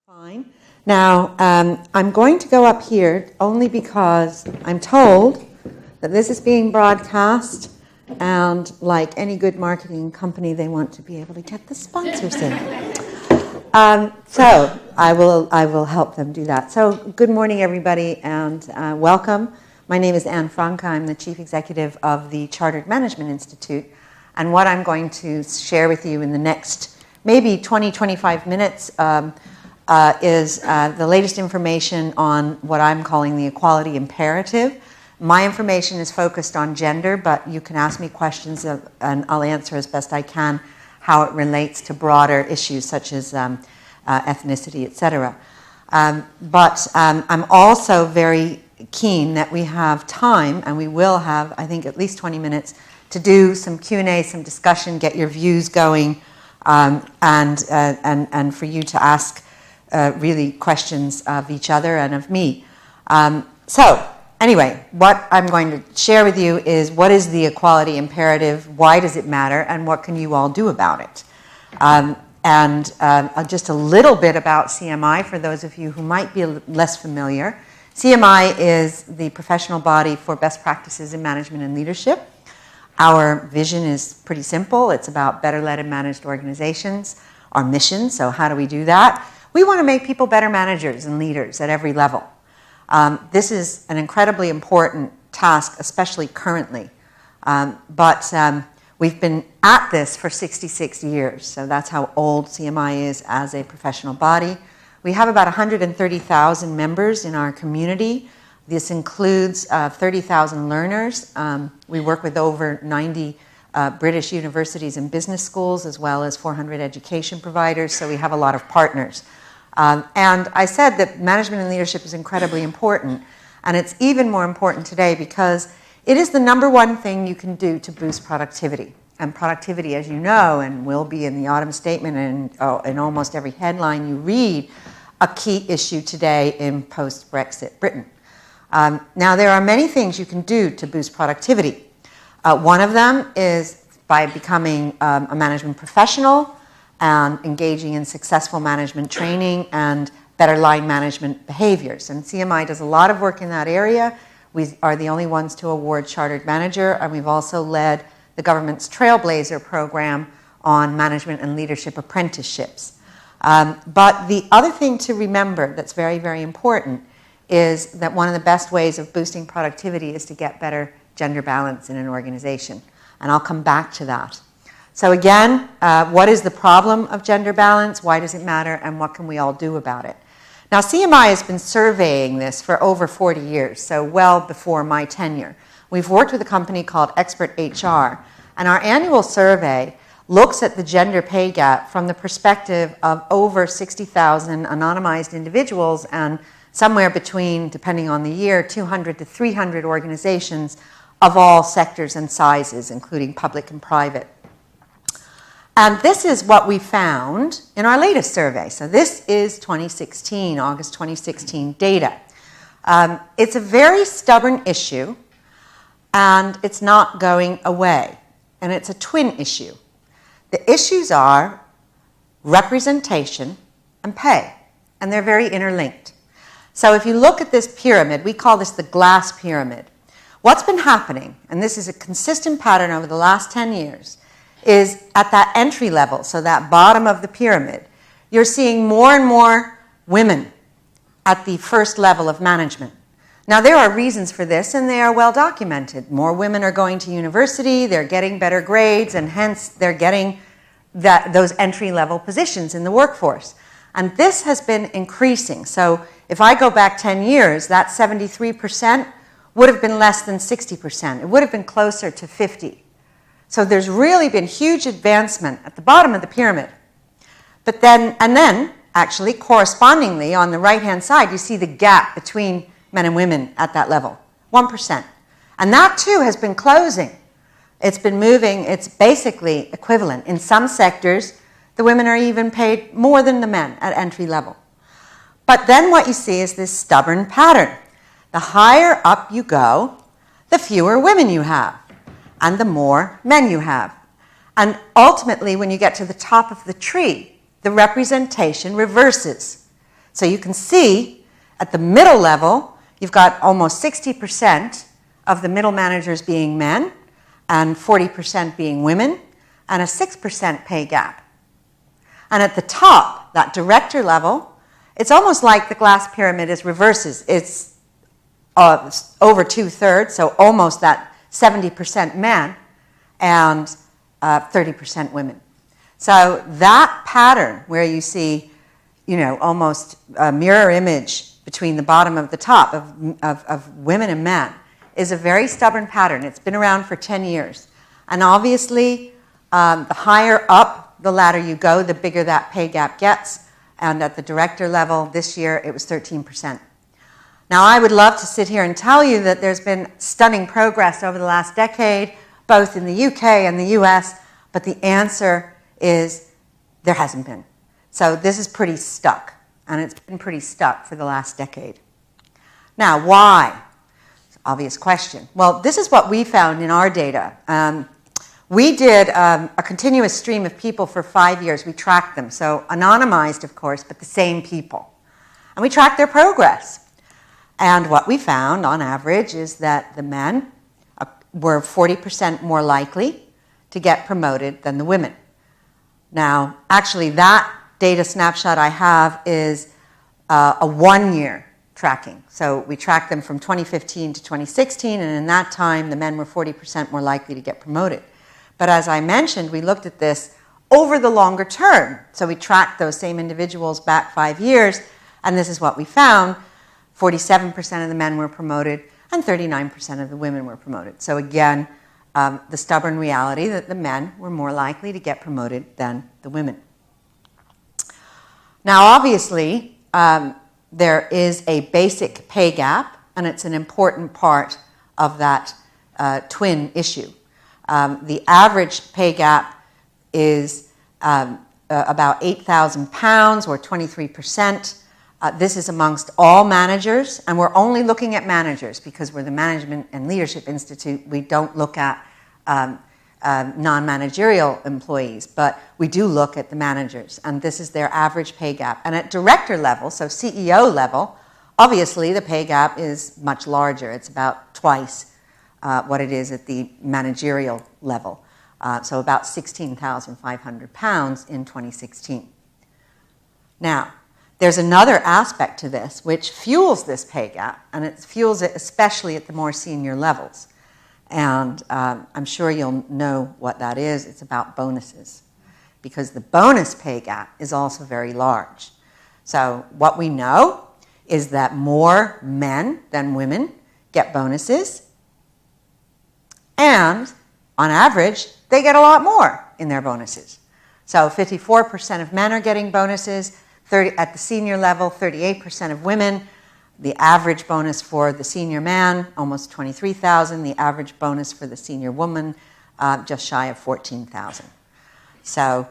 Fine. Now, I'm going to go up here only because I'm told that this is being broadcast, and like any good marketing company, they want to be able to get the sponsors in. So I will help them do that. So good morning, everybody, and welcome. My name is Francke. I'm the Chief Executive of the Chartered Management Institute, and what I'm going to share with you in the next maybe 20-25 minutes is the latest information on what I'm calling the equality imperative. My information is focused on gender, but you can ask me questions and I'll answer as best I can how it relates to broader issues such as ethnicity, etc. But I'm also very keen that we have time, and we will have, I think, at least 20 minutes to do some Q&A, some discussion, get your views going, and for you to ask really questions of each other and of me. So anyway, what I'm going to share with you is what is the equality imperative, why does it matter, and what can you all do about it? Just a little bit about CMI for those of you who might be less familiar. CMI is the professional body for best practices in management and leadership. Our vision is pretty simple. It's about better led and managed organizations. Our mission, so how do we do that? We want to make people better managers and leaders at every level. This is an incredibly important task, especially currently. But we've been at this for 66 years, so that's how old CMI is as a professional body. We have about 130,000 members in our community. This includes 30,000 learners. We work with over 90 British universities and business schools, as well as 400 education providers, so we have a lot of partners. And I said that management and leadership is incredibly important, and it's even more important today because it is the number one thing you can do to boost productivity. And productivity, as you know, and will be in the autumn statement and in almost every headline you read, a key issue today in post-Brexit Britain. Now, there are many things you can do to boost productivity. One of them is by becoming a management professional and engaging in successful management training and better line management behaviors. And CMI does a lot of work in that area. We are the only ones to award Chartered Manager, and we've also led the government's Trailblazer program on management and leadership apprenticeships. But the other thing to remember that's very, very important is that one of the best ways of boosting productivity is to get better gender balance in an organization. And I'll come back to that. So again, what is the problem of gender balance? Why does it matter? And what can we all do about it? Now, CMI has been surveying this for over 40 years, so well before my tenure. We've worked with a company called Expert HR, and our annual survey looks at the gender pay gap from the perspective of over 60,000 anonymized individuals and somewhere between, depending on the year, 200 to 300 organizations of all sectors and sizes, including public and private. And this is what we found in our latest survey. So this is 2016, August 2016 data. It's a very stubborn issue, and it's not going away. And it's a twin issue. The issues are representation and pay, and they're very interlinked. So if you look at this pyramid, we call this the glass pyramid. What's been happening, and this is a consistent pattern over the last 10 years, is at that entry level, so that bottom of the pyramid, you're seeing more and more women at the first level of management. Now, there are reasons for this, and they are well documented. More women are going to university, they're getting better grades, and hence they're getting those entry-level positions in the workforce. And this has been increasing. So if I go back 10 years, that 73% would have been less than 60%. It would have been closer to 50%. So there's really been huge advancement at the bottom of the pyramid. But then, actually, correspondingly, on the right-hand side, you see the gap between men and women at that level, 1%. And that, too, has been closing. It's been moving. It's basically equivalent. In some sectors, the women are even paid more than the men at entry level. But then what you see is this stubborn pattern. The higher up you go, the fewer women you have, and the more men you have. And ultimately, when you get to the top of the tree, the representation reverses. So you can see at the middle level, you've got almost 60% of the middle managers being men and 40% being women, and a 6% pay gap. And at the top, that director level, it's almost like the glass pyramid is reverses. It's over 2/3, so almost that 70% men and 30% women. So that pattern where you see, almost a mirror image between the bottom of the top of women and men is a very stubborn pattern. It's been around for 10 years. And obviously, the higher up the ladder you go, the bigger that pay gap gets. And at the director level, this year, it was 13%. Now, I would love to sit here and tell you that there's been stunning progress over the last decade, both in the UK and the US, but the answer is there hasn't been. So this is pretty stuck, and it's been pretty stuck for the last decade. Now, why? It's an obvious question. Well, this is what we found in our data. We did a continuous stream of people for 5 years. We tracked them, so anonymized, of course, but the same people. And we tracked their progress. And what we found, on average, is that the men were 40% more likely to get promoted than the women. Now, actually, that data snapshot I have is a 1-year tracking. So we tracked them from 2015 to 2016, and in that time, the men were 40% more likely to get promoted. But as I mentioned, we looked at this over the longer term. So we tracked those same individuals back 5 years, and this is what we found. 47% of the men were promoted, and 39% of the women were promoted. So again, the stubborn reality that the men were more likely to get promoted than the women. Now, obviously, there is a basic pay gap, and it's an important part of that twin issue. The average pay gap is about 8,000 pounds, or 23%. This is amongst all managers, and we're only looking at managers because we're the Management and Leadership Institute. We don't look at non-managerial employees, but we do look at the managers, and this is their average pay gap. And at director level, so CEO level, obviously the pay gap is much larger. It's about twice what it is at the managerial level, so about 16,500 pounds in 2016. Now, there's another aspect to this which fuels this pay gap, and it fuels it especially at the more senior levels. And I'm sure you'll know what that is. It's about bonuses, because the bonus pay gap is also very large. So what we know is that more men than women get bonuses, and on average, they get a lot more in their bonuses. So 54% of men are getting bonuses, at the senior level, 38% of women. The average bonus for the senior man, almost 23,000. The average bonus for the senior woman, just shy of 14,000. So,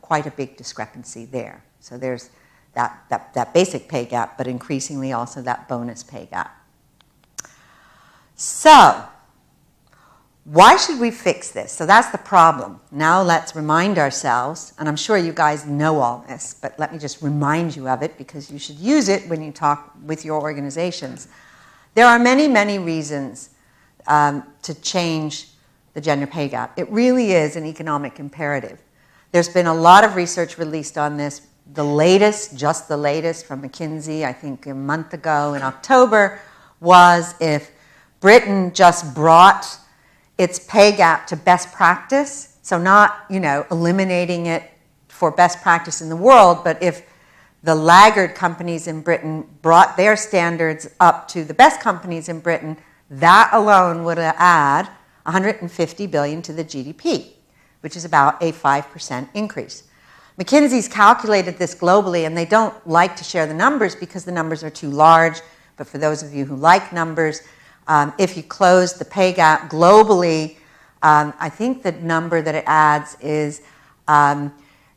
quite a big discrepancy there. So there's that basic pay gap, but increasingly also that bonus pay gap. So, why should we fix this? So that's the problem. Now let's remind ourselves, and I'm sure you guys know all this, but let me just remind you of it because you should use it when you talk with your organizations. There are many, many reasons to change the gender pay gap. It really is an economic imperative. There's been a lot of research released on this. Just the latest from McKinsey, I think a month ago in October, was if Britain just brought its pay gap to best practice, so not, eliminating it for best practice in the world, but if the laggard companies in Britain brought their standards up to the best companies in Britain, that alone would add $150 billion to the GDP, which is about a 5% increase. McKinsey's calculated this globally, and they don't like to share the numbers because the numbers are too large, but for those of you who like numbers, if you close the pay gap globally, I think the number that it adds is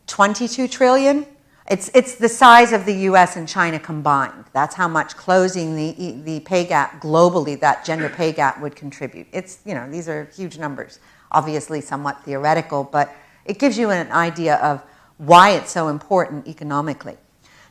22 trillion. It's the size of the US and China combined. That's how much closing the pay gap globally, that gender pay gap, would contribute. These are huge numbers, obviously somewhat theoretical, but it gives you an idea of why it's so important economically.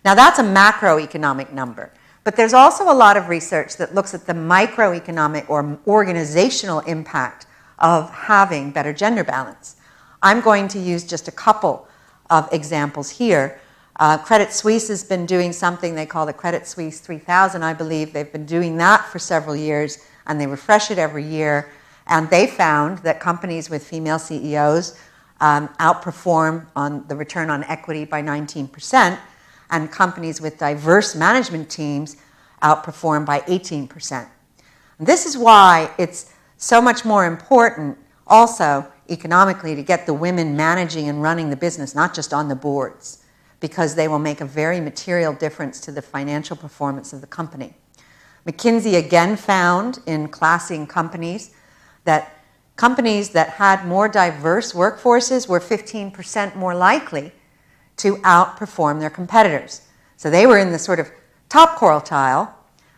Now that's a macroeconomic number, but there's also a lot of research that looks at the microeconomic or organizational impact of having better gender balance. I'm going to use just a couple of examples here. Credit Suisse has been doing something they call the Credit Suisse 3000, I believe. They've been doing that for several years, and they refresh it every year. And they found that companies with female CEOs outperform on the return on equity by 19%, and companies with diverse management teams outperform by 18%. And this is why it's so much more important also economically to get the women managing and running the business, not just on the boards, because they will make a very material difference to the financial performance of the company. McKinsey again found in classing companies that had more diverse workforces were 15% more likely to outperform their competitors. So they were in the sort of top quartile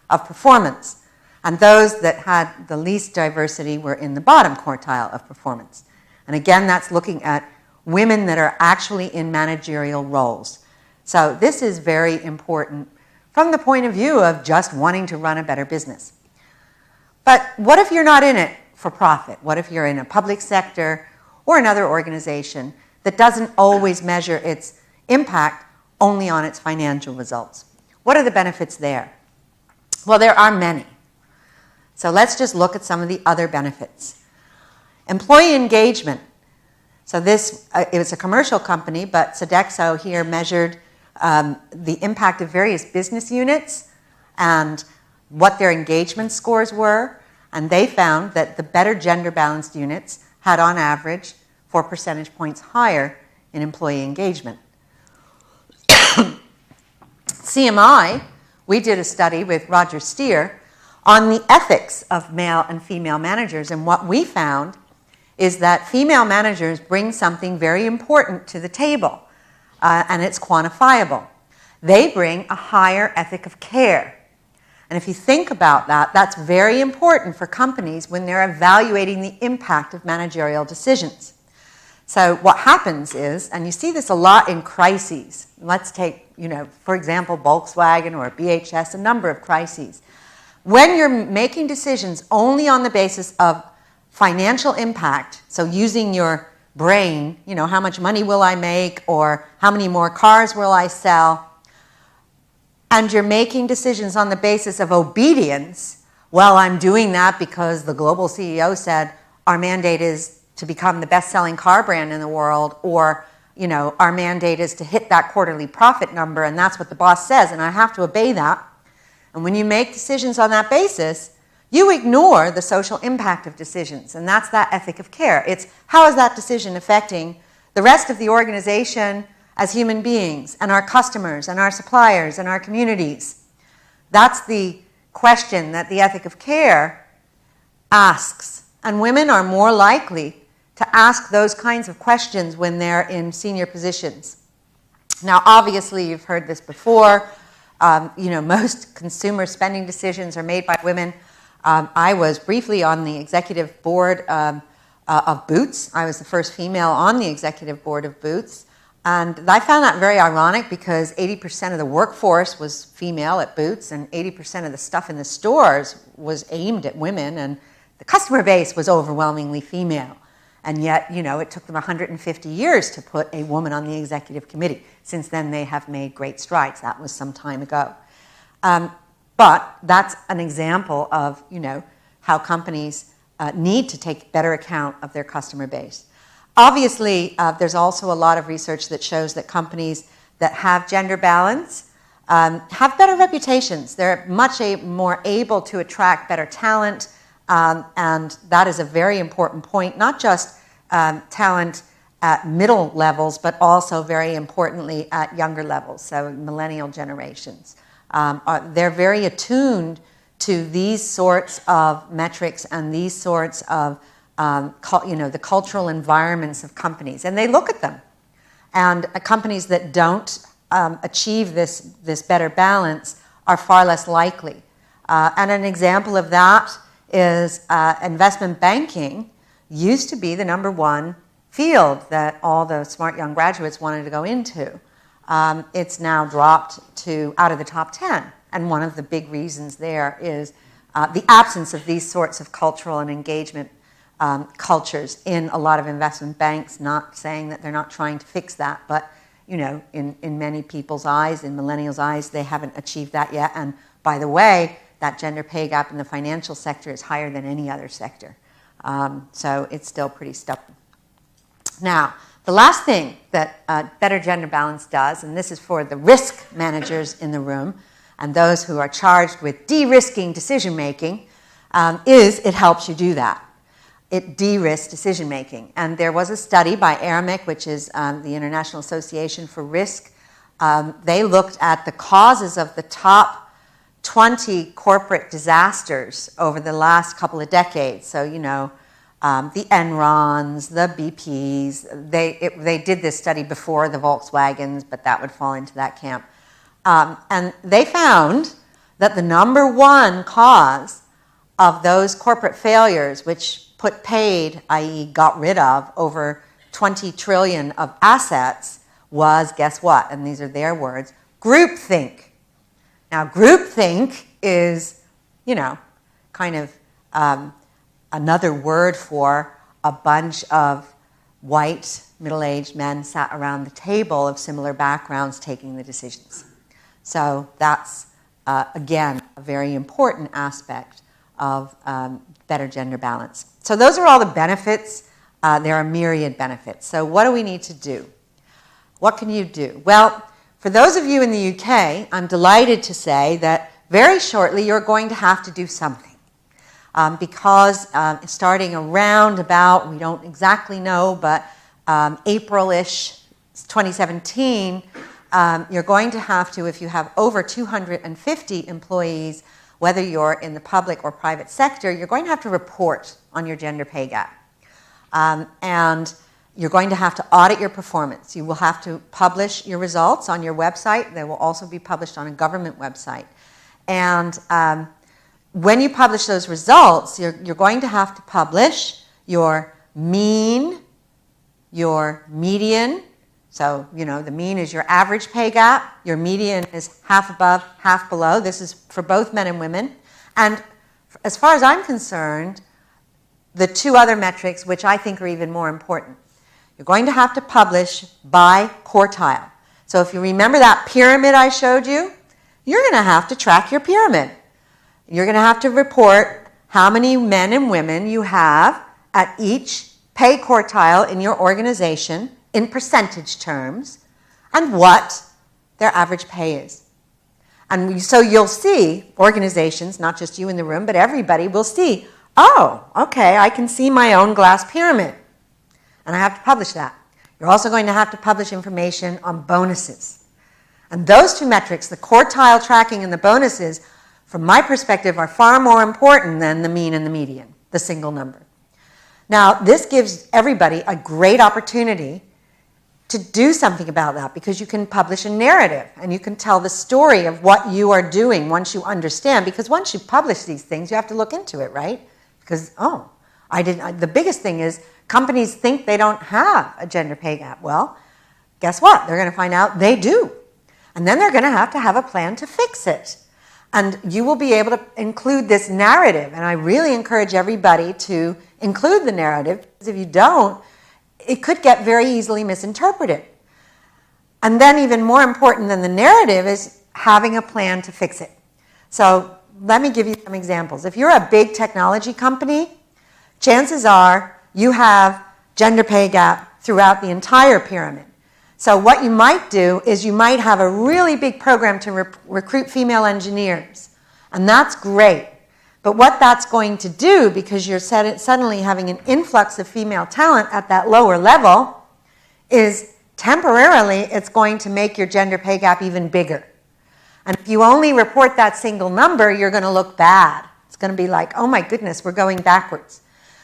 of performance, and those that had the least diversity were in the bottom quartile of performance. And again, that's looking at women that are actually in managerial roles. So this is very important from the point of view of just wanting to run a better business. But what if you're not in it for profit? What if you're in a public sector or another organization that doesn't always measure its impact only on its financial results? What are the benefits there? Well, there are many. So let's just look at some of the other benefits. Employee engagement. So this, it was a commercial company, but Sodexo here measured the impact of various business units and what their engagement scores were. And they found that the better gender balanced units had on average 4 percentage points higher in employee engagement. CMI, we did a study with Roger Steer on the ethics of male and female managers, and what we found is that female managers bring something very important to the table, and it's quantifiable. They bring a higher ethic of care. And if you think about that, that's very important for companies when they're evaluating the impact of managerial decisions. So what happens is, and you see this a lot in crises. Let's take, for example, Volkswagen or BHS, a number of crises. When you're making decisions only on the basis of financial impact, so using your brain, how much money will I make, or how many more cars will I sell, and you're making decisions on the basis of obedience, well, I'm doing that because the global CEO said our mandate is to become the best-selling car brand in the world, or our mandate is to hit that quarterly profit number, and that's what the boss says, and I have to obey that. And when you make decisions on that basis, you ignore the social impact of decisions, and that's that ethic of care. It's how is that decision affecting the rest of the organization as human beings, and our customers, and our suppliers, and our communities. That's the question that the ethic of care asks. And women are more likely to ask those kinds of questions when they're in senior positions. Now, obviously, you've heard this before. Most consumer spending decisions are made by women. I was briefly on the executive board of Boots. I was the first female on the executive board of Boots. And I found that very ironic because 80% of the workforce was female at Boots, and 80% of the stuff in the stores was aimed at women, and the customer base was overwhelmingly female. And yet, it took them 150 years to put a woman on the executive committee. Since then, they have made great strides. That was some time ago. But that's an example of, how companies need to take better account of their customer base. Obviously, there's also a lot of research that shows that companies that have gender balance have better reputations. They're much more able to attract better talent, and that is a very important point, not just talent at middle levels, but also very importantly at younger levels, so millennial generations. They're very attuned to these sorts of metrics and these sorts of the cultural environments of companies, and they look at them. And companies that don't achieve this better balance are far less likely. And an example of that is investment banking used to be the #1 field that all the smart young graduates wanted to go into. it's now dropped to out of the top 10. And one of the big reasons there is the absence of these sorts of cultural and engagement cultures in a lot of investment banks, not saying that they're not trying to fix that, but in many people's eyes, in millennials' eyes, they haven't achieved that yet. And by the way, that gender pay gap in the financial sector is higher than any other sector. So it's still pretty stubborn. Now, the last thing that better gender balance does, and this is for the risk managers in the room and those who are charged with de-risking decision-making, is it helps you do that. It de-risks decision-making. And there was a study by ARAMIC, which is the International Association for Risk. They looked at the causes of the top 20 corporate disasters over the last couple of decades. So, the Enrons, the BPs, they did this study before the Volkswagens, but that would fall into that camp. And they found that the number one cause of those corporate failures, which put paid, i.e. got rid of, over 20 trillion of assets, was, guess what? And these are their words, groupthink. Now, groupthink is, kind of another word for a bunch of white, middle-aged men sat around the table of similar backgrounds taking the decisions. So that's, again, a very important aspect of better gender balance. So those are all the benefits. There are myriad benefits. So what do we need to do? What can you do? Well, for those of you in the UK, I'm delighted to say that very shortly you're going to have to do something. Because starting around about, we don't exactly know, but April-ish 2017, you're going to have to, if you have over 250 employees, whether you're in the public or private sector, you're going to have to report on your gender pay gap. And you're going to have to audit your performance. You will have to publish your results on your website. They will also be published on a government website. And when you publish those results, you're going to have to publish your mean, your median. So, the mean is your average pay gap. Your median is half above, half below. This is for both men and women. And as far as I'm concerned, the two other metrics, which I think are even more important. You're going to have to publish by quartile. So if you remember that pyramid I showed you, you're going to have to track your pyramid. You're going to have to report how many men and women you have at each pay quartile in your organization in percentage terms and what their average pay is. And so you'll see organizations, not just you in the room, but everybody will see, oh, okay, I can see my own glass pyramid. And I have to publish that. You're also going to have to publish information on bonuses. And those two metrics, the quartile tracking and the bonuses, from my perspective, are far more important than the mean and the median, the single number. Now, this gives everybody a great opportunity to do something about that because you can publish a narrative and you can tell the story of what you are doing once you understand. Because once you publish these things, you have to look into it, right? Because, the biggest thing is companies think they don't have a gender pay gap. Well, guess what? They're going to find out they do. And then they're going to have a plan to fix it. And you will be able to include this narrative. And I really encourage everybody to include the narrative, because if you don't, it could get very easily misinterpreted. And then even more important than the narrative is having a plan to fix it. So let me give you some examples. If you're a big technology company, chances are you have gender pay gap throughout the entire pyramid. So what you might do is you might have a really big program to recruit female engineers. And that's great. But what that's going to do, because you're suddenly having an influx of female talent at that lower level, is temporarily it's going to make your gender pay gap even bigger. And if you only report that single number, you're going to look bad. It's going to be like, oh my goodness, we're going backwards.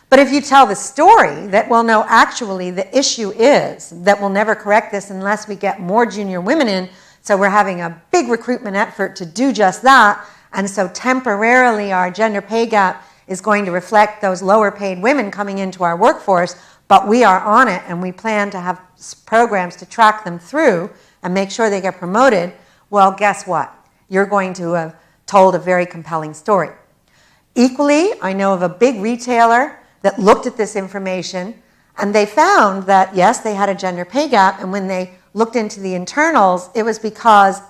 But if you tell the story that, well, no, actually the issue is that we'll never correct this unless we get more junior women in, so we're having a big recruitment effort to do just that, and so temporarily our gender pay gap is going to reflect those lower paid women coming into our workforce, but we are on it and we plan to have programs to track them through, and make sure they get promoted, well, guess what? You're going to have told a very compelling story. Equally, I know of a big retailer that looked at this information, and they found that, yes, they had a gender pay gap, and when they looked into the internals, it was because,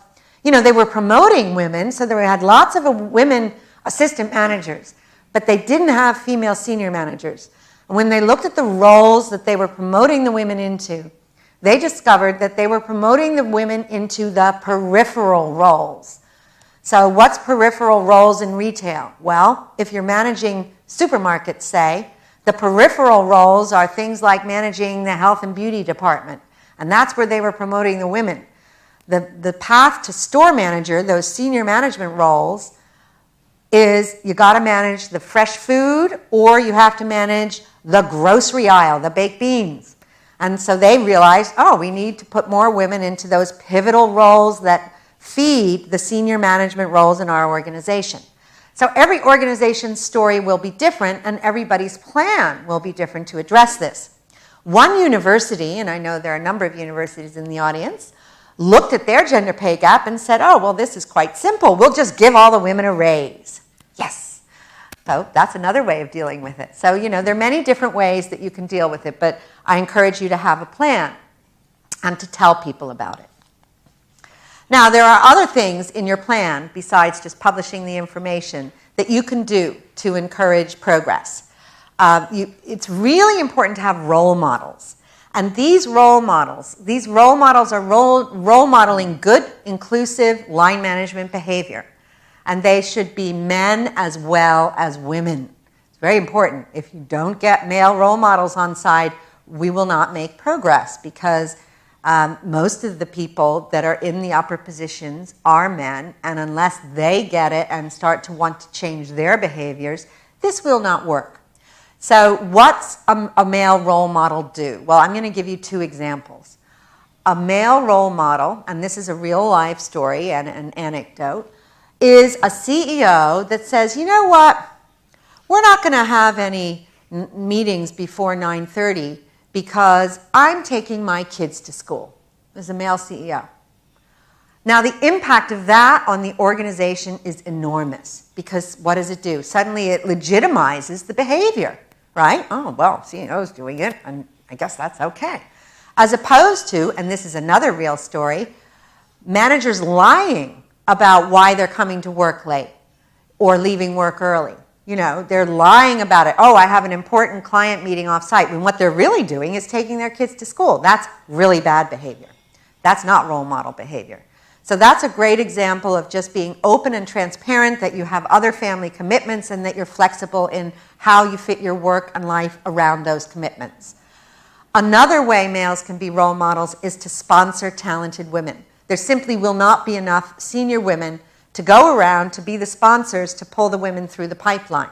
they were promoting women, so they had lots of women assistant managers, but they didn't have female senior managers. And when they looked at the roles that they were promoting the women into, they discovered that they were promoting the women into the peripheral roles. So what's peripheral roles in retail? Well, if you're managing supermarkets, say, the peripheral roles are things like managing the health and beauty department. And that's where they were promoting the women. The path to store manager, those senior management roles, is you got to manage the fresh food, or you have to manage the grocery aisle, the baked beans. And so they realized, we need to put more women into those pivotal roles that feed the senior management roles in our organization. So every organization's story will be different, and everybody's plan will be different to address this. One university, and I know there are a number of universities in the audience, looked at their gender pay gap and said, this is quite simple. We'll just give all the women a raise. Yes. So that's another way of dealing with it. So, there are many different ways that you can deal with it, but I encourage you to have a plan and to tell people about it. Now, there are other things in your plan besides just publishing the information that you can do to encourage progress. It's really important to have role models. And these role models are role modeling good, inclusive line management behavior. And they should be men as well as women. It's very important. If you don't get male role models on side, we will not make progress, because most of the people that are in the upper positions are men, and unless they get it and start to want to change their behaviors, this will not work. So what's a male role model do? Well, I'm going to give you two examples. A male role model, and this is a real life story and an anecdote, is a CEO that says, you know what, we're not going to have any meetings before 9:30 because I'm taking my kids to school. As a male CEO. Now, the impact of that on the organization is enormous, because what does it do? Suddenly it legitimizes the behavior, right? CEO's doing it, and I guess that's okay. As opposed to, and this is another real story, managers lying about why they're coming to work late or leaving work early. They're lying about it. I have an important client meeting off-site, when what they're really doing is taking their kids to school. That's really bad behavior. That's not role model behavior. So that's a great example of just being open and transparent, that you have other family commitments, and that you're flexible in how you fit your work and life around those commitments. Another way males can be role models is to sponsor talented women. There simply will not be enough senior women to go around to be the sponsors to pull the women through the pipeline.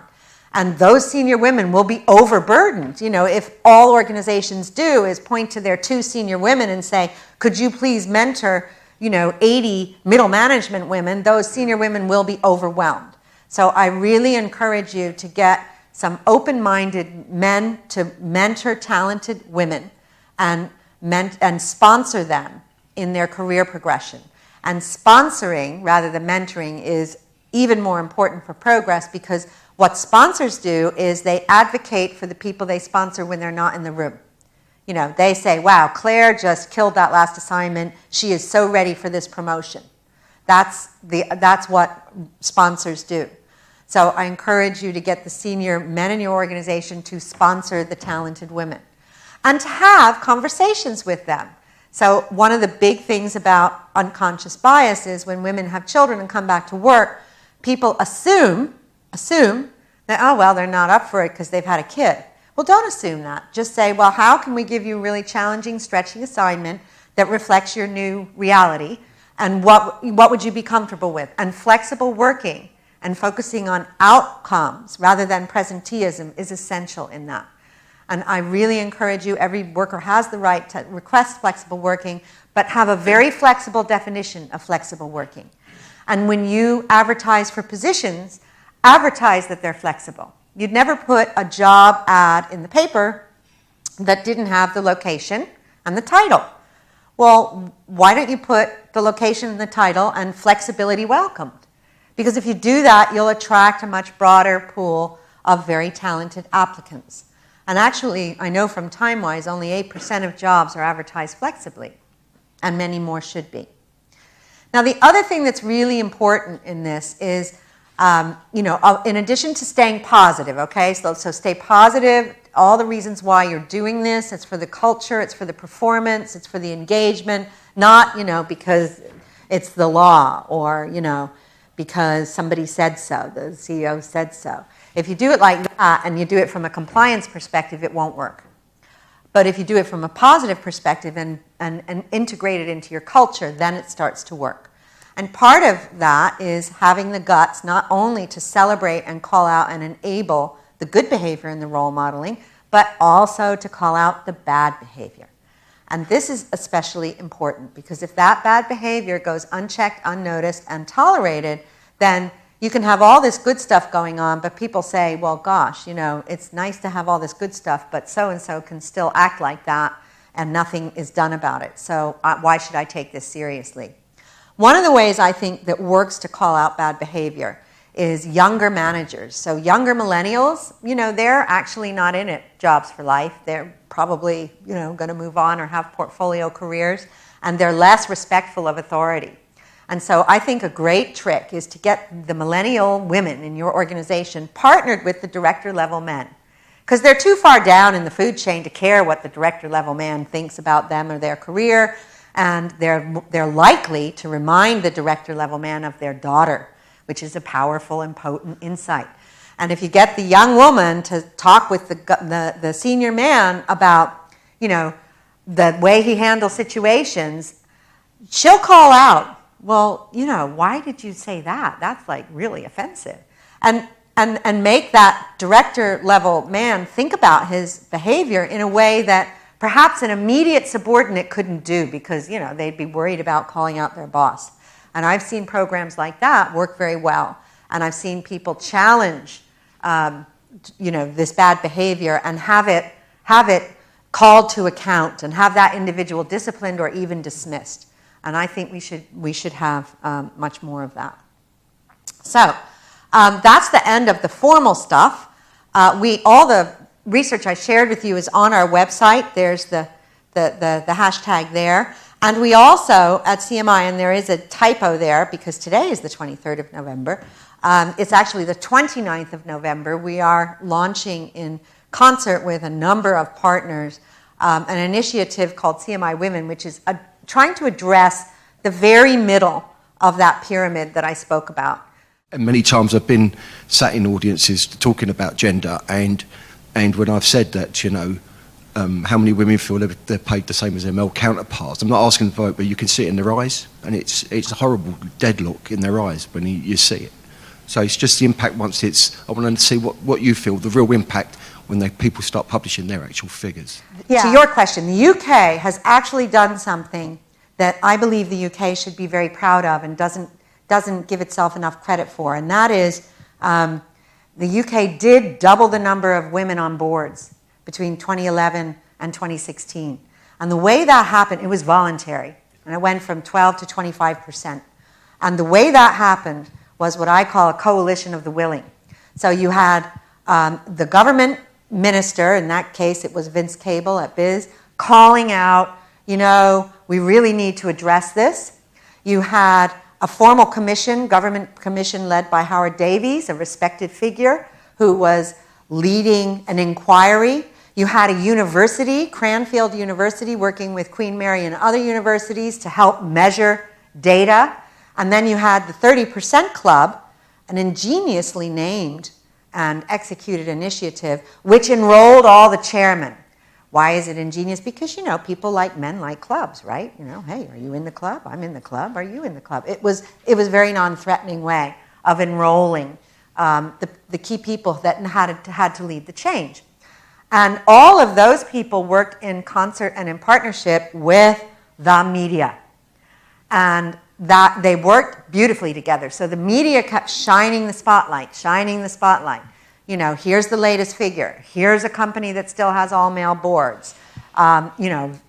And those senior women will be overburdened. If all organizations do is point to their 2 senior women and say, could you please mentor 80 middle management women, those senior women will be overwhelmed. So I really encourage you to get some open-minded men to mentor talented women and sponsor them in their career progression. And sponsoring, rather than mentoring, is even more important for progress, because what sponsors do is they advocate for the people they sponsor when they're not in the room. They say, wow, Claire just killed that last assignment. She is so ready for this promotion. That's what sponsors do. So I encourage you to get the senior men in your organization to sponsor the talented women and to have conversations with them. So one of the big things about unconscious bias is when women have children and come back to work, people assume that, they're not up for it because they've had a kid. Well, don't assume that. Just say, well, how can we give you a really challenging, stretching assignment that reflects your new reality? And what would you be comfortable with? And flexible working and focusing on outcomes rather than presenteeism is essential in that. And I really encourage you, every worker has the right to request flexible working, but have a very flexible definition of flexible working. And when you advertise for positions, advertise that they're flexible. You'd never put a job ad in the paper that didn't have the location and the title. Well, why don't you put the location in the title and flexibility welcomed? Because if you do that, you'll attract a much broader pool of very talented applicants. And actually, I know from TimeWise, only 8% of jobs are advertised flexibly, and many more should be. Now, the other thing that's really important in this is, in addition to staying positive, okay? So stay positive, all the reasons why you're doing this. It's for the culture, it's for the performance, it's for the engagement, not, because it's the law or, because somebody said so, the CEO said so. If you do it like that and you do it from a compliance perspective, it won't work. But if you do it from a positive perspective and integrate it into your culture, then it starts to work. And part of that is having the guts not only to celebrate and call out and enable the good behavior in the role modeling, but also to call out the bad behavior. And this is especially important because if that bad behavior goes unchecked, unnoticed, and tolerated, then you can have all this good stuff going on, but people say, well, gosh, it's nice to have all this good stuff, but so-and-so can still act like that, and nothing is done about it. So why should I take this seriously? One of the ways I think that works to call out bad behavior is younger managers. So younger millennials, they're actually not in it jobs for life. They're probably, going to move on or have portfolio careers, and they're less respectful of authority. And so I think a great trick is to get the millennial women in your organization partnered with the director level men. Because they're too far down in the food chain to care what the director level man thinks about them or their career. And they're likely to remind the director level man of their daughter, which is a powerful and potent insight. And if you get the young woman to talk with the senior man about, the way he handles situations, she'll call out, well, why did you say that? That's like really offensive. And make that director level man think about his behavior in a way that perhaps an immediate subordinate couldn't do because, they'd be worried about calling out their boss. And I've seen programs like that work very well. And I've seen people challenge, this bad behavior and have it called to account and have that individual disciplined or even dismissed. And I think we should have much more of that. So that's the end of the formal stuff. All the research I shared with you is on our website. There's the hashtag there. And we also, at CMI, and there is a typo there because today is the 23rd of November. It's actually the 29th of November. We are launching in concert with a number of partners an initiative called CMI Women, which is trying to address the very middle of that pyramid that I spoke about. And many times I've been sat in audiences talking about gender, and when I've said that, how many women feel they're paid the same as their male counterparts, I'm not asking to vote, but you can see it in their eyes, and it's a horrible deadlock in their eyes when you see it. So it's just the impact I want to see what you feel, the real impact when people start publishing their actual figures. Yeah. To your question, the UK has actually done something that I believe the UK should be very proud of and doesn't give itself enough credit for, and that is the UK did double the number of women on boards between 2011 and 2016. And the way that happened, it was voluntary, and it went from 12 to 25%. And the way that happened was what I call a coalition of the willing. So you had the government minister, in that case it was Vince Cable at Biz, calling out, we really need to address this. You had a formal commission, government commission led by Howard Davies, a respected figure, who was leading an inquiry. You had a university, Cranfield University, working with Queen Mary and other universities to help measure data. And then you had the 30% Club, an ingeniously named and executed initiative, which enrolled all the chairmen. Why is it ingenious? Because, people like men like clubs, right? Hey, are you in the club? I'm in the club. Are you in the club? It was a very non-threatening way of enrolling the key people that had to lead the change. And all of those people worked in concert and in partnership with the media. And that they worked beautifully together. So the media kept shining the spotlight. Here's the latest figure. Here's a company that still has all-male boards.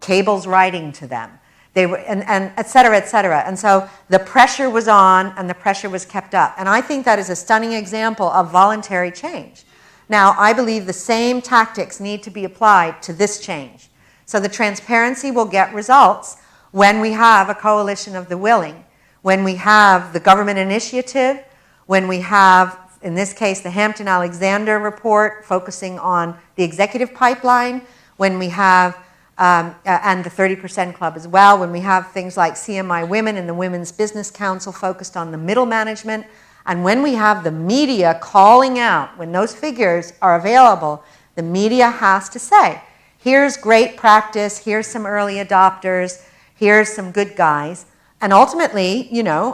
Cable's writing to them. They were, and et cetera, et cetera. And so the pressure was on and the pressure was kept up. And I think that is a stunning example of voluntary change. Now, I believe the same tactics need to be applied to this change. So the transparency will get results when we have a coalition of the willing, when we have the government initiative, when we have, in this case, the Hampton-Alexander report focusing on the executive pipeline, when we have and the 30% Club as well, when we have things like CMI Women and the Women's Business Council focused on the middle management, and when we have the media calling out, when those figures are available, the media has to say, here's great practice, here's some early adopters, here's some good guys. And ultimately, you know,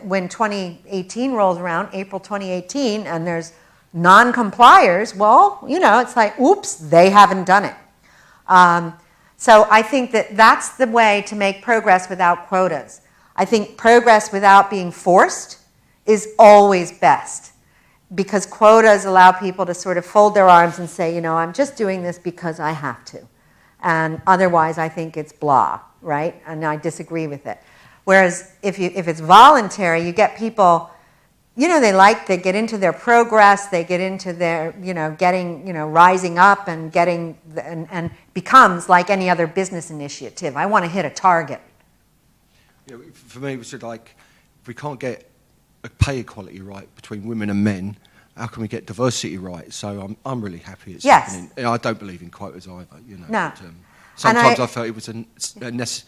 when 2018 rolls around, April 2018, and there's non-compliers, well, you know, it's like, oops, they haven't done it. So I think that that's the way to make progress without quotas. I think progress without being forced is always best, because quotas allow people to sort of fold their arms and say, you know, I'm just doing this because I have to. And otherwise, I think it's blah, right? And I disagree with it. Whereas if it's voluntary, you get people, you know, they get into their progress, they get into their, you know, getting, you know, rising up and getting, and becomes like any other business initiative. I want to hit a target. Yeah, for me, it was like, if we can't get a pay equality right between women and men, how can we get diversity right? So I'm really happy it's happening. I don't believe in quotas either, you know. No. But, sometimes I felt it was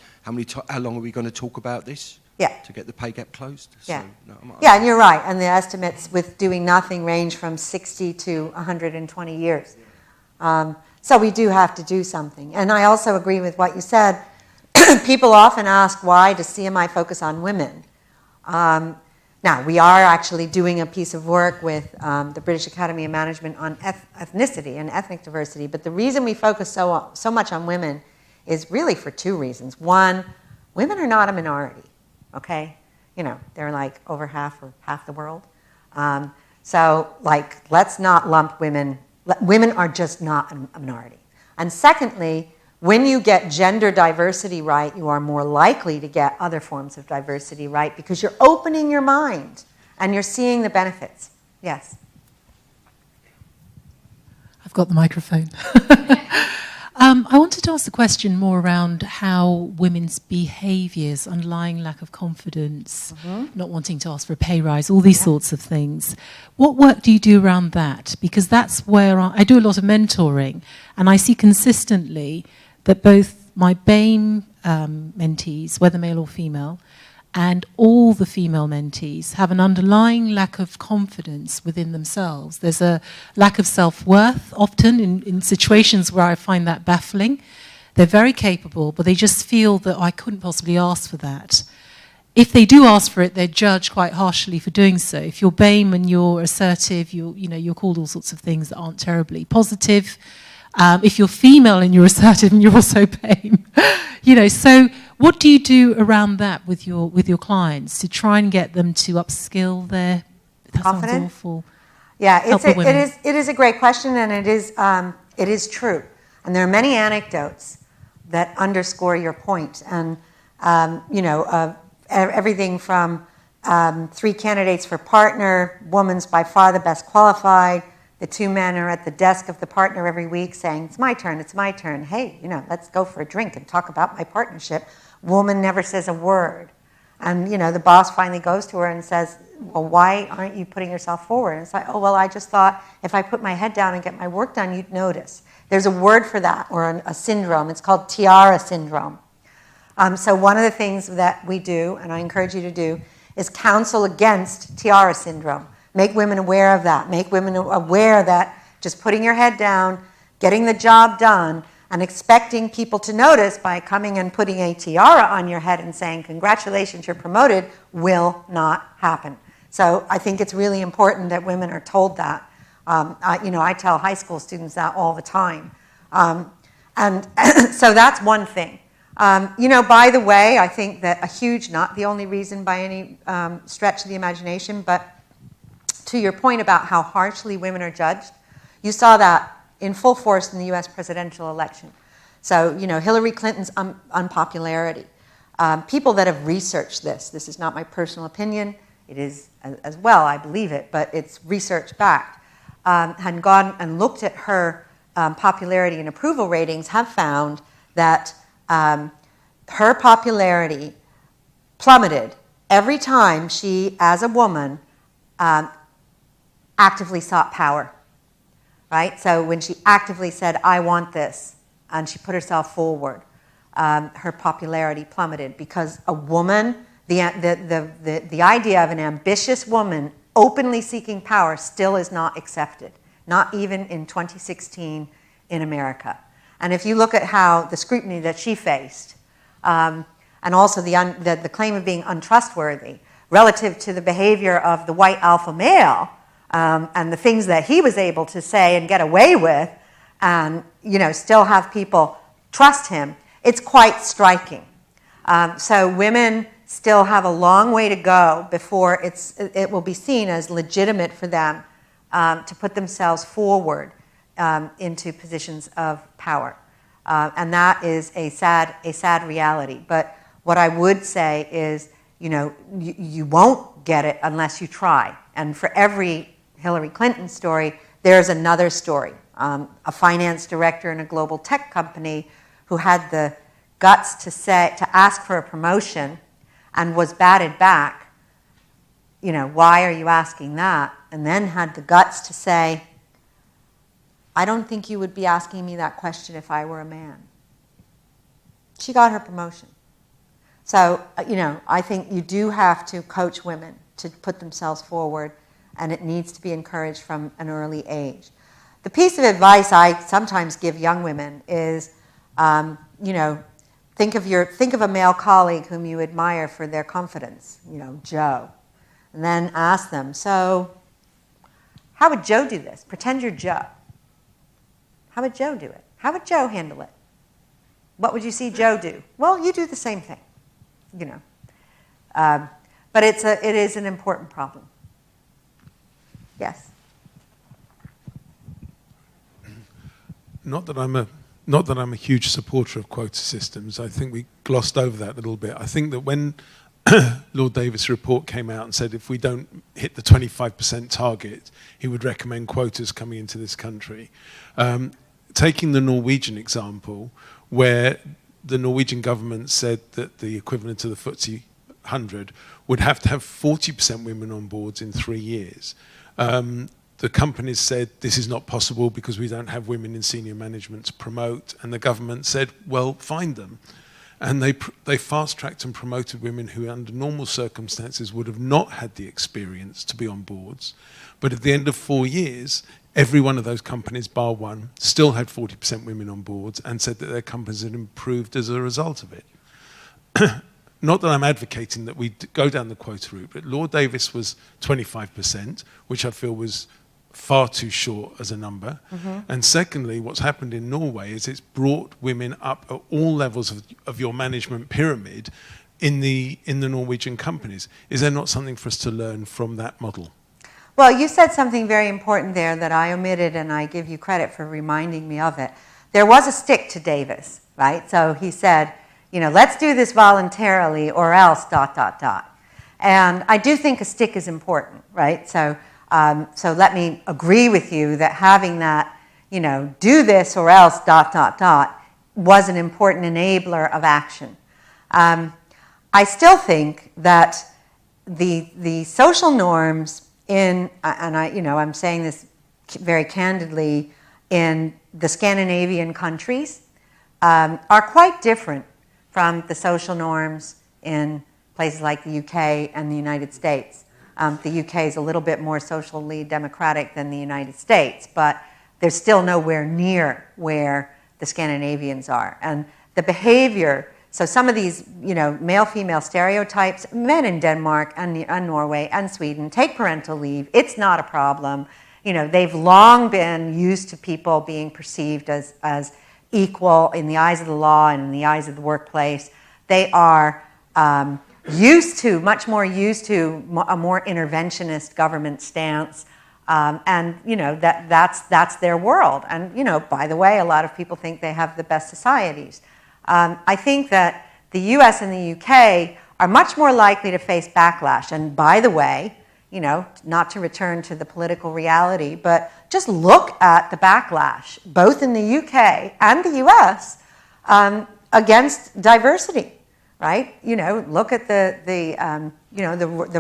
how long are we going to talk about this? Yeah. To get the pay gap closed? Yeah. So, no, Yeah, and you're right. And the estimates with doing nothing range from 60 to 120 years. So we do have to do something. And I also agree with what you said. People often ask, why does CMI focus on women? Now, we are actually doing a piece of work with the British Academy of Management on ethnicity and ethnic diversity. But the reason we focus so much on women is really for two reasons. One, women are not a minority. Okay, you know, they're like over half or half the world. So, like, let's not lump women. Women are just not a minority. And secondly, when you get gender diversity right, you are more likely to get other forms of diversity right because you're opening your mind and you're seeing the benefits. Yes? I've got the microphone. I wanted to ask the question more around how women's behaviours, underlying lack of confidence, not wanting to ask for a pay rise, all these sorts of things. What work do you do around that? Because that's where I do a lot of mentoring, and I see consistently that both my BAME mentees, whether male or female, and all the female mentees have an underlying lack of confidence within themselves. There's a lack of self-worth often in situations where I find that baffling. They're very capable, but they just feel that I couldn't possibly ask for that. If they do ask for it, they're judged quite harshly for doing so. If you're BAME and you're assertive, you're called all sorts of things that aren't terribly positive. If you're female and you're assertive and you're also BAME, so what do you do around that with your clients to try and get them to upskill their confidence? Sounds awful. Yeah, it is a great question, and it is true. And there are many anecdotes that underscore your point. And everything from 3 candidates for partner, woman's by far the best qualified. The 2 men are at the desk of the partner every week saying, it's my turn, it's my turn. Hey, let's go for a drink and talk about my partnership. Woman never says a word. And, the boss finally goes to her and says, well, why aren't you putting yourself forward? And it's like, oh, well, I just thought if I put my head down and get my work done, you'd notice. There's a word for that, or a syndrome. It's called Tiara Syndrome. So one of the things that we do, and I encourage you to do, is counsel against Tiara Syndrome. Make women aware of that. Make women aware that just putting your head down, getting the job done, and expecting people to notice by coming and putting a tiara on your head and saying, congratulations, you're promoted, will not happen. So I think it's really important that women are told that. I tell high school students that all the time. And so that's one thing. By the way, I think that not the only reason by any stretch of the imagination, but to your point about how harshly women are judged, you saw that in full force in the U.S. presidential election. So, Hillary Clinton's unpopularity. people that have researched this is not my personal opinion, it is as well, I believe it, but it's research backed, had gone and looked at her popularity and approval ratings, have found that her popularity plummeted every time she, as a woman, actively sought power, right? So when she actively said, I want this, and she put herself forward, her popularity plummeted because a woman, the idea of an ambitious woman openly seeking power still is not accepted, not even in 2016 in America. And if you look at how the scrutiny that she faced, and also the claim of being untrustworthy relative to the behavior of the white alpha male, and the things that he was able to say and get away with, and still have people trust him, it's quite striking. So women still have a long way to go before it will be seen as legitimate for them to put themselves forward into positions of power. And that is a sad reality. But what I would say is, you won't get it unless you try. And for every Hillary Clinton story, there's another story. A finance director in a global tech company who had the guts to ask for a promotion and was batted back. Why are you asking that? And then had the guts to say, I don't think you would be asking me that question if I were a man. She got her promotion. So, I think you do have to coach women to put themselves forward, and it needs to be encouraged from an early age. The piece of advice I sometimes give young women is, think of a male colleague whom you admire for their confidence, Joe, and then ask them, so how would Joe do this? Pretend you're Joe. How would Joe do it? How would Joe handle it? What would you see Joe do? Well, you do the same thing, But it is an important problem. Yes. Not that I'm a huge supporter of quota systems. I think we glossed over that a little bit. I think that when Lord Davis' report came out and said if we don't hit the 25% target, he would recommend quotas coming into this country. Taking the Norwegian example, where the Norwegian government said that the equivalent to the FTSE 100 would have to have 40% women on boards in 3 years. The companies said this is not possible because we don't have women in senior management to promote, and the government said, well, find them. And they fast-tracked and promoted women who under normal circumstances would have not had the experience to be on boards. But at the end of 4 years, every one of those companies, bar one, still had 40% women on boards and said that their companies had improved as a result of it. Not that I'm advocating that we go down the quota route, but Lord Davis was 25%, which I feel was far too short as a number. Mm-hmm. And secondly, what's happened in Norway is it's brought women up at all levels of your management pyramid in the Norwegian companies. Is there not something for us to learn from that model? Well, you said something very important there that I omitted, and I give you credit for reminding me of it. There was a stick to Davis, right? So he said, let's do this voluntarily or else ... And I do think a stick is important, right? So let me agree with you that having that, do this or else ... was an important enabler of action. I still think that the social norms I'm saying this very candidly, in the Scandinavian countries are quite different from the social norms in places like the UK and the United States. The UK is a little bit more socially democratic than the United States, but they're still nowhere near where the Scandinavians are. And the behavior, so some of these, male-female stereotypes, men in Denmark and Norway and Sweden take parental leave. It's not a problem. They've long been used to people being perceived as equal in the eyes of the law and in the eyes of the workplace. They are much more used to a more interventionist government stance. That's their world. And, by the way, a lot of people think they have the best societies. I think that the US and the UK are much more likely to face backlash. And by the way, not to return to the political reality, but just look at the backlash, both in the UK and the US, against diversity, right? Look at the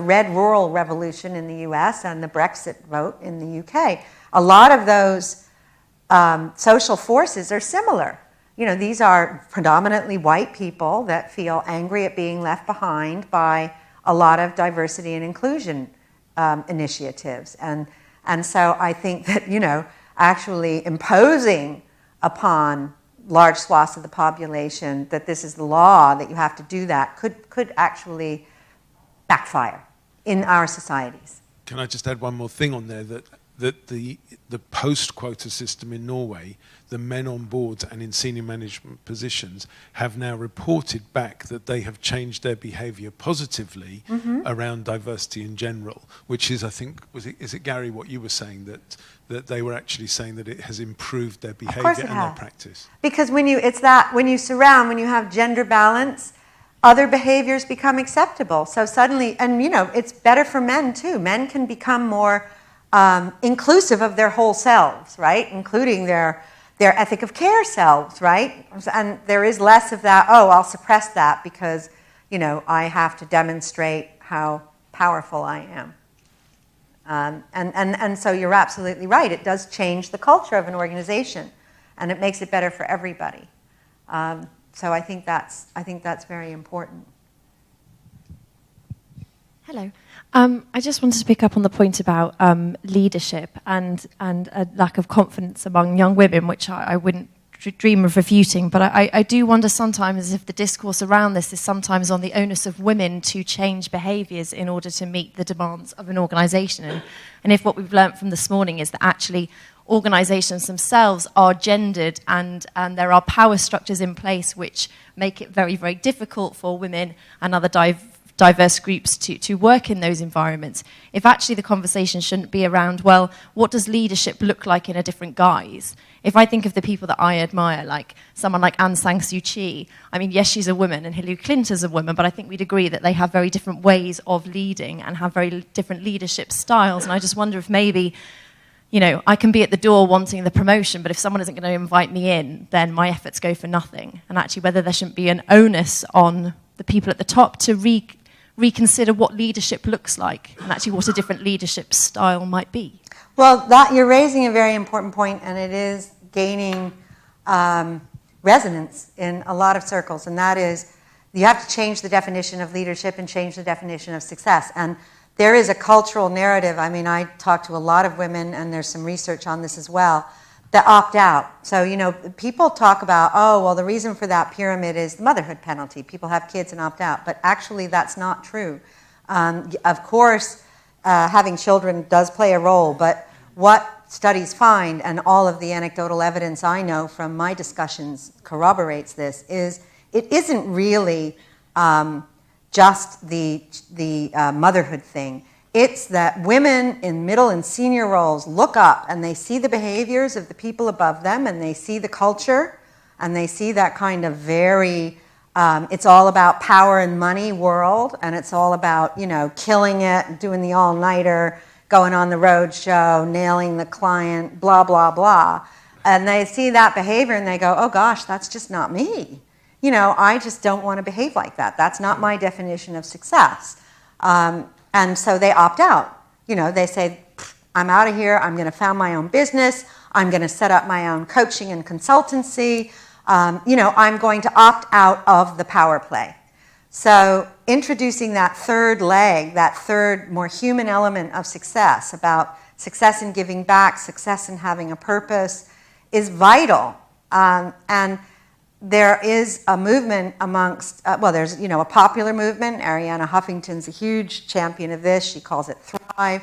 red rural revolution in the US and the Brexit vote in the UK. A lot of those social forces are similar. These are predominantly white people that feel angry at being left behind by a lot of diversity and inclusion initiatives. And so I think that, actually imposing upon large swaths of the population that this is the law, that you have to do that, could actually backfire in our societies. Can I just add one more thing on there, that the post-quota system in Norway, the men on boards and in senior management positions have now reported back that they have changed their behaviour positively around diversity in general, which is, I think, is it Gary, what you were saying, that they were actually saying that it has improved their behaviour and their practice? Because when you have gender balance, other behaviours become acceptable. So suddenly, and it's better for men too. Men can become more inclusive of their whole selves, right? Including their ethic of care selves, right? And there is less of that, I'll suppress that because, I have to demonstrate how powerful I am. And so you're absolutely right. It does change the culture of an organization, and it makes it better for everybody. So I think that's very important. Hello. I just wanted to pick up on the point about leadership and a lack of confidence among young women, which I wouldn't dream of refuting. But I do wonder sometimes if the discourse around this is sometimes on the onus of women to change behaviours in order to meet the demands of an organisation. And if what we've learnt from this morning is that actually organisations themselves are gendered and there are power structures in place which make it very, very difficult for women and other diverse groups to work in those environments, if actually the conversation shouldn't be around, well, what does leadership look like in a different guise? If I think of the people that I admire, like someone like Aung San Suu Kyi, I mean, yes, she's a woman, and Hillary Clinton's a woman, but I think we'd agree that they have very different ways of leading and have very different leadership styles. And I just wonder if maybe, I can be at the door wanting the promotion, but if someone isn't going to invite me in, then my efforts go for nothing. And actually whether there shouldn't be an onus on the people at the top to reconsider what leadership looks like and actually what a different leadership style might be. Well, you're raising a very important point, and it is gaining resonance in a lot of circles, and that is you have to change the definition of leadership and change the definition of success. And there is a cultural narrative. I mean, I talk to a lot of women, and there's some research on this as well, that opt out. So, people talk about, the reason for that pyramid is the motherhood penalty. People have kids and opt out. But actually, that's not true. Of course, having children does play a role, but what studies find, and all of the anecdotal evidence I know from my discussions corroborates this, is it isn't really just the motherhood thing. It's that women in middle and senior roles look up and they see the behaviors of the people above them, and they see the culture, and they see that kind of very, it's all about power and money world, and it's all about, killing it, doing the all-nighter, going on the road show, nailing the client, blah, blah, blah. And they see that behavior and they go, oh gosh, that's just not me. I just don't want to behave like that. That's not my definition of success. And so they opt out. They say, I'm out of here. I'm going to found my own business. I'm going to set up my own coaching and consultancy. I'm going to opt out of the power play. So introducing that third leg, that third more human element of success, about success in giving back, success in having a purpose, is vital. And there is a movement amongst, there's, a popular movement. Arianna Huffington's a huge champion of this. She calls it Thrive.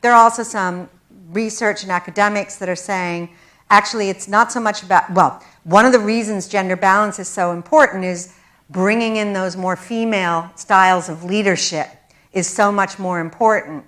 There are also some research and academics that are saying, actually, it's not so much about, one of the reasons gender balance is so important is bringing in those more female styles of leadership is so much more important.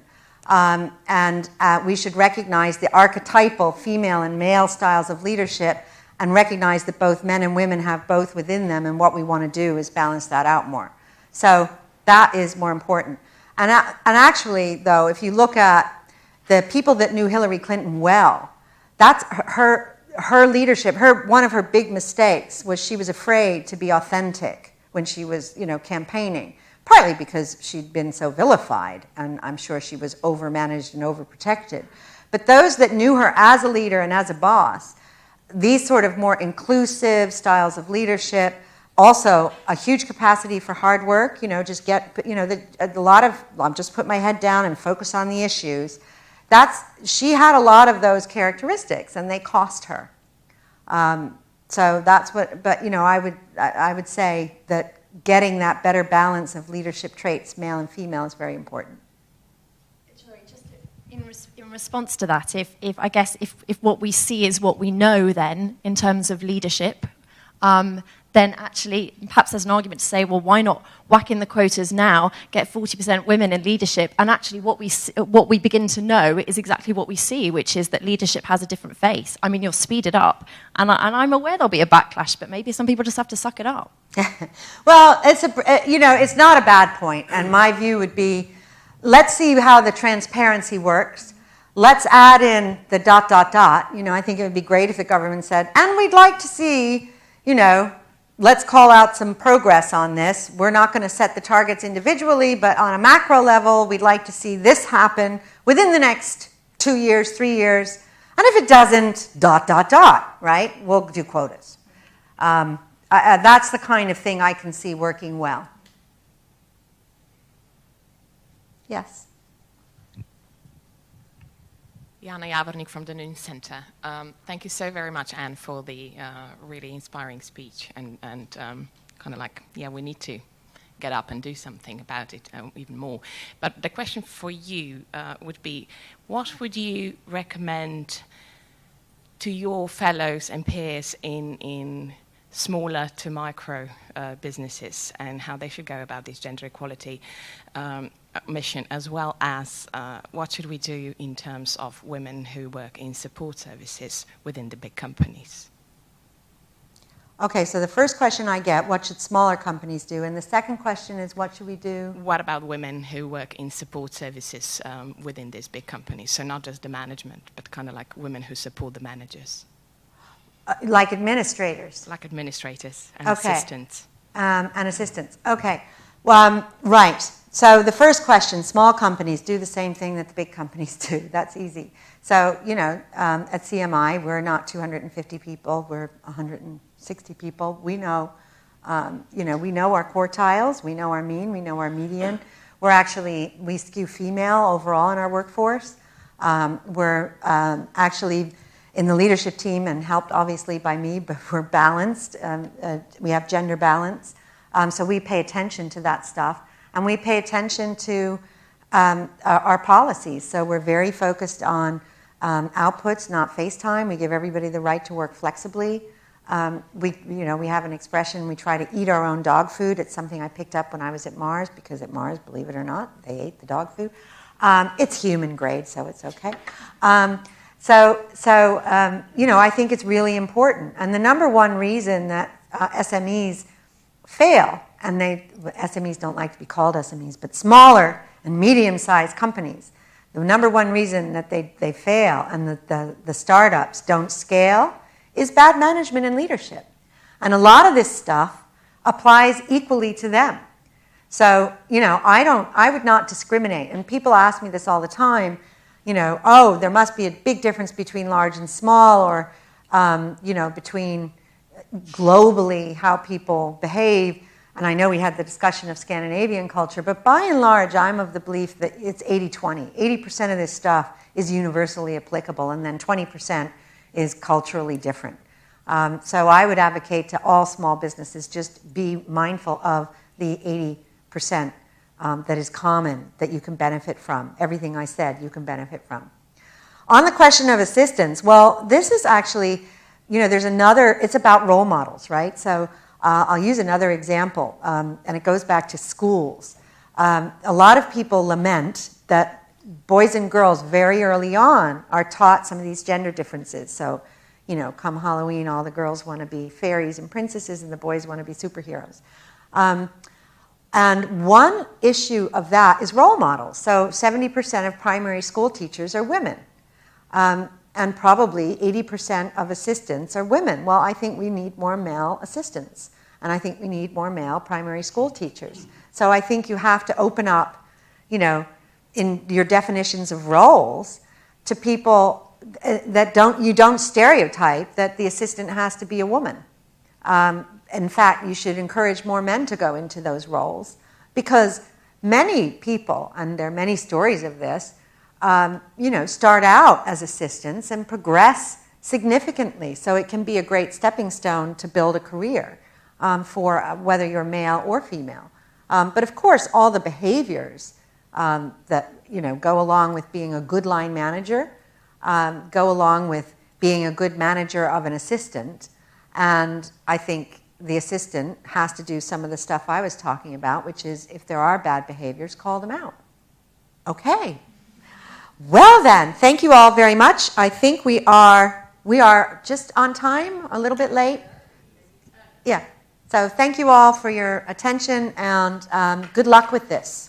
And we should recognize the archetypal female and male styles of leadership and recognize that both men and women have both within them, and what we want to do is balance that out more. So that is more important. And actually, though, if you look at the people that knew Hillary Clinton well, that's her leadership. One of her big mistakes was she was afraid to be authentic when she was, campaigning, partly because she'd been so vilified, and I'm sure she was overmanaged and overprotected. But those that knew her as a leader and as a boss, these sort of more inclusive styles of leadership, also a huge capacity for hard work, a lot of, I'll just put my head down and focus on the issues. She had a lot of those characteristics, and they cost her. So that's what, but I would say that getting that better balance of leadership traits, male and female, is very important. Sorry, just in response to that, if what we see is what we know, then in terms of leadership, then actually perhaps there's an argument to say, well, why not whack in the quotas now, get 40% women in leadership, and actually what we begin to know is exactly what we see, which is that leadership has a different face. I mean, you'll speed it up, and I'm aware there'll be a backlash, but maybe some people just have to suck it up. Well, it's not a bad point, and my view would be, let's see how the transparency works. Let's add in the ... I think it would be great if the government said, and we'd like to see, let's call out some progress on this. We're not going to set the targets individually, but on a macro level, we'd like to see this happen within the next 2 years, 3 years. And if it doesn't, ... right? We'll do quotas. That's the kind of thing I can see working well. Yes? Jana Jabernik from the Noon Center. Thank you so very much, Anne, for the really inspiring speech, and kind of like, we need to get up and do something about it even more. But the question for you would be, what would you recommend to your fellows and peers in smaller to micro businesses, and how they should go about this gender equality mission, as well as what should we do in terms of women who work in support services within the big companies? Okay, so the first question I get, what should smaller companies do? And the second question is, what should we do? What about women who work in support services within these big companies? So not just the management, but kind of like women who support the managers. Like administrators? Like administrators and assistants. And assistants, okay. Well, right. So the first question, small companies do the same thing that the big companies do. That's easy. So, at CMI, we're not 250 people. We're 160 people. We know, we know our quartiles. We know our mean. We know our median. We skew female overall in our workforce. We're actually in the leadership team, and helped obviously by me, but we're balanced. We have gender balance. So we pay attention to that stuff. And we pay attention to our policies. So we're very focused on outputs, not face time. We give everybody the right to work flexibly. We have an expression, we try to eat our own dog food. It's something I picked up when I was at Mars, because at Mars, believe it or not, they ate the dog food. It's human grade, so it's okay. I think it's really important. And the number one reason that SMEs fail, and SMEs don't like to be called SMEs, but smaller and medium-sized companies, the number one reason that they fail and that the startups don't scale is bad management and leadership. And a lot of this stuff applies equally to them. So, I would not discriminate. And people ask me this all the time, there must be a big difference between large and small, or, between globally how people behave. And I know we had the discussion of Scandinavian culture, but by and large, I'm of the belief that it's 80-20. 80% of this stuff is universally applicable, and then 20% is culturally different. So I would advocate to all small businesses, just be mindful of the 80% that is common, that you can benefit from. Everything I said, you can benefit from. On the question of assistance, well, this is actually, it's about role models, right? So I'll use another example, and it goes back to schools. A lot of people lament that boys and girls very early on are taught some of these gender differences. So, You know, come Halloween, all the girls want to be fairies and princesses, and the boys want to be superheroes. And one issue of that is role models. So 70% of primary school teachers are women. And probably 80% of assistants are women. Well, I think we need more male assistants. And I think we need more male primary school teachers. So I think you have to open up, you know, in your definitions of roles to people that you don't stereotype that the assistant has to be a woman. In fact, you should encourage more men to go into those roles, because many people, and there are many stories of this, you know, start out as assistants and progress significantly. So it can be a great stepping stone to build a career for whether you're male or female. But of course, all the behaviors that, you know, go along with being a good line manager, go along with being a good manager of an assistant. And I think the assistant has to do some of the stuff I was talking about, which is if there are bad behaviors, call them out. Okay. Well then, thank you all very much. I think we are just on time, a little bit late. Yeah. So thank you all for your attention, and good luck with this.